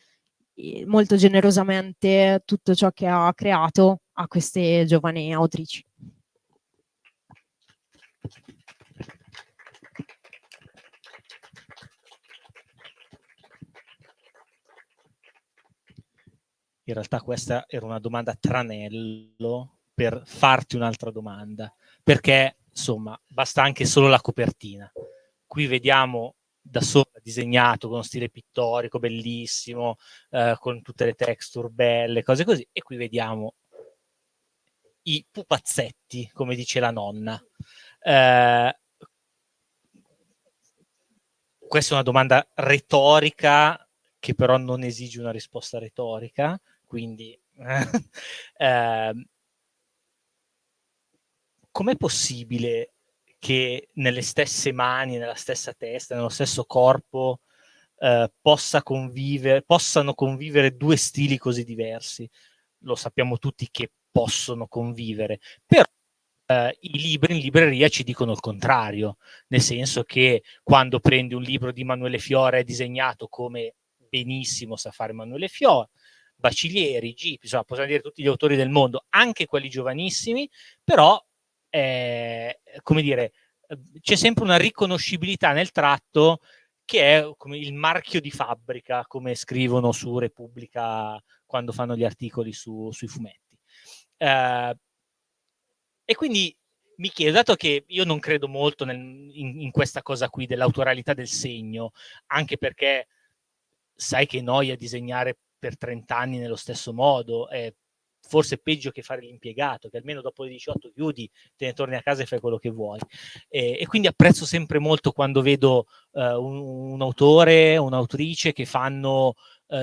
molto generosamente tutto ciò che ha creato a queste giovani autrici. In realtà questa era una domanda a tranello per farti un'altra domanda, perché insomma basta anche solo la copertina. Qui vediamo da sopra disegnato con stile pittorico bellissimo, con tutte le texture belle, cose così, e qui vediamo i pupazzetti, come dice la nonna. Questa è una domanda retorica che però non esige una risposta retorica, quindi com'è possibile che nelle stesse mani, nella stessa testa, nello stesso corpo possano convivere 2 stili così diversi? Lo sappiamo tutti che possono convivere, però i libri in libreria ci dicono il contrario, nel senso che quando prendi un libro di Emanuele Fiore è disegnato come benissimo sa fare Emanuele Fiore, Bacilieri, Gipi, insomma possiamo dire tutti gli autori del mondo, anche quelli giovanissimi, però come dire, c'è sempre una riconoscibilità nel tratto che è come il marchio di fabbrica, come scrivono su Repubblica quando fanno gli articoli sui fumetti. E quindi mi chiedo, dato che io non credo molto in questa cosa qui dell'autorialità del segno, anche perché sai che noia disegnare per 30 anni nello stesso modo, è forse peggio che fare l'impiegato, che almeno dopo le 18 chiudi, te ne torni a casa e fai quello che vuoi. E quindi apprezzo sempre molto quando vedo un autore, un'autrice che fanno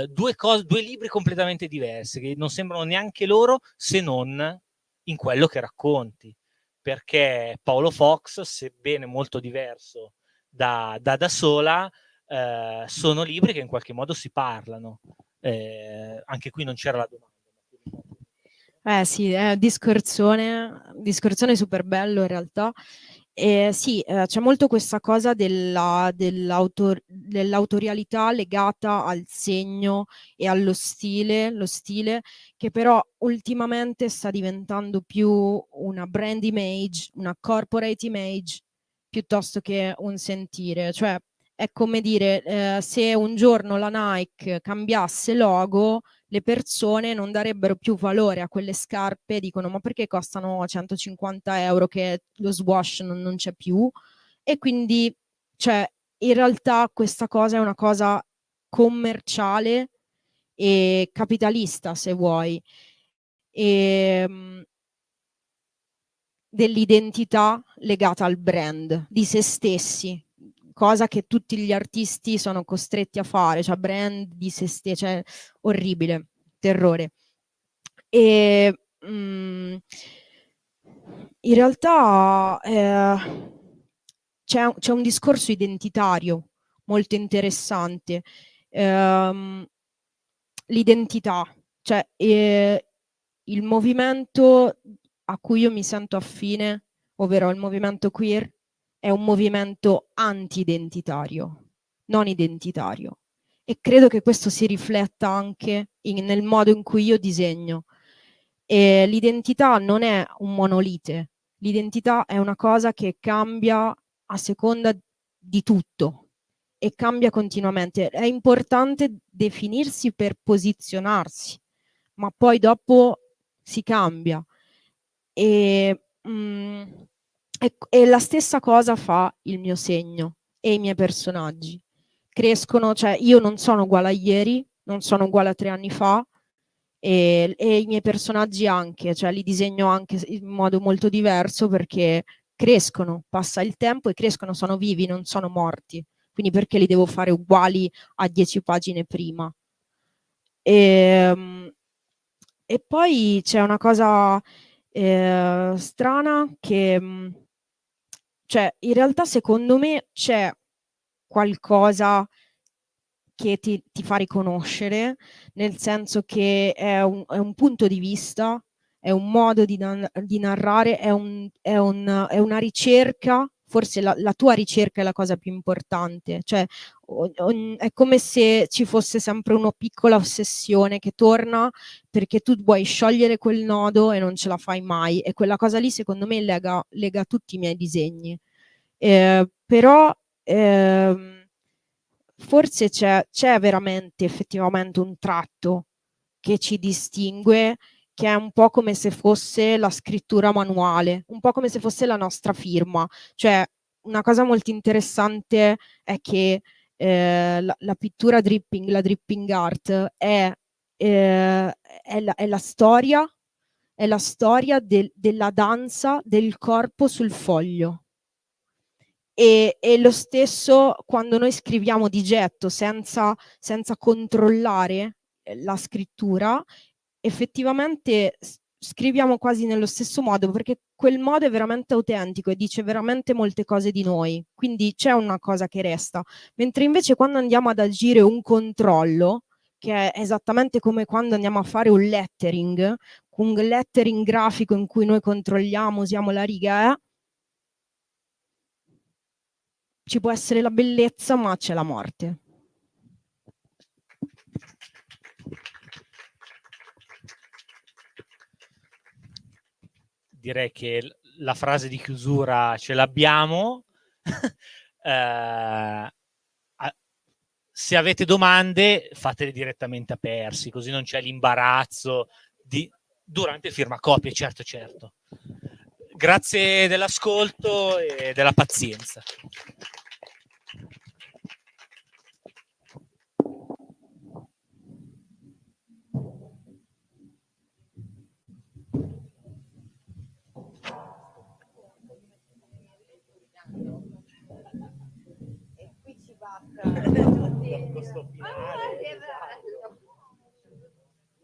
due libri completamente diversi, che non sembrano neanche loro, se non in quello che racconti. Perché Paolo Fox, sebbene molto diverso da sola, sono libri che in qualche modo si parlano. Anche qui non c'era la domanda. Sì, è un discorsone super bello in realtà. Sì, c'è molto questa cosa dell'autorialità legata al segno e allo stile, lo stile che però ultimamente sta diventando più una brand image, una corporate image, piuttosto che un sentire. Cioè, è come dire, se un giorno la Nike cambiasse logo, le persone non darebbero più valore a quelle scarpe, dicono ma perché costano 150 euro che lo swash non c'è più, e quindi cioè, in realtà questa cosa è una cosa commerciale e capitalista, se vuoi, e dell'identità legata al brand di se stessi, cosa che tutti gli artisti sono costretti a fare, cioè brand di se stessi, cioè orribile, terrore. E in realtà c'è un discorso identitario molto interessante. L'identità, cioè il movimento a cui io mi sento affine, ovvero il movimento queer, è un movimento anti-identitario, non identitario. E credo che questo si rifletta anche nel modo in cui io disegno. E l'identità non è un monolite, l'identità è una cosa che cambia a seconda di tutto e cambia continuamente. È importante definirsi per posizionarsi, ma poi dopo si cambia. E, e la stessa cosa fa il mio segno e i miei personaggi. Crescono, cioè io non sono uguale a ieri, non sono uguale a 3 anni fa, e i miei personaggi anche, cioè li disegno anche in modo molto diverso perché crescono, passa il tempo e crescono, sono vivi, non sono morti. Quindi perché li devo fare uguali a 10 pagine prima? E poi c'è una cosa strana che cioè in realtà secondo me c'è qualcosa che ti fa riconoscere, nel senso che è un punto di vista, è un modo di narrare, è una ricerca, forse la tua ricerca è la cosa più importante, cioè è come se ci fosse sempre una piccola ossessione che torna perché tu vuoi sciogliere quel nodo e non ce la fai mai, e quella cosa lì secondo me lega tutti i miei disegni. Però forse c'è veramente effettivamente un tratto che ci distingue, che è un po' come se fosse la scrittura manuale, un po' come se fosse la nostra firma. Cioè, una cosa molto interessante è che la pittura dripping, la dripping art è la storia, della danza del corpo sul foglio. E lo stesso quando noi scriviamo di getto senza controllare la scrittura, effettivamente scriviamo quasi nello stesso modo, perché quel modo è veramente autentico e dice veramente molte cose di noi, quindi c'è una cosa che resta. Mentre invece quando andiamo ad agire un controllo, che è esattamente come quando andiamo a fare un lettering grafico in cui noi controlliamo, usiamo la riga, ci può essere la bellezza, ma c'è la morte. Direi che la frase di chiusura ce l'abbiamo. se avete domande fatele direttamente a Persi, così non c'è l'imbarazzo durante il firmacopie, certo. Grazie dell'ascolto e della pazienza. E qui ci basta. Questo finale, che esatto. bello.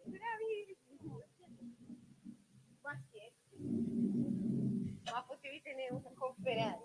Bravissimo. Ma potevi tenere una conferenza.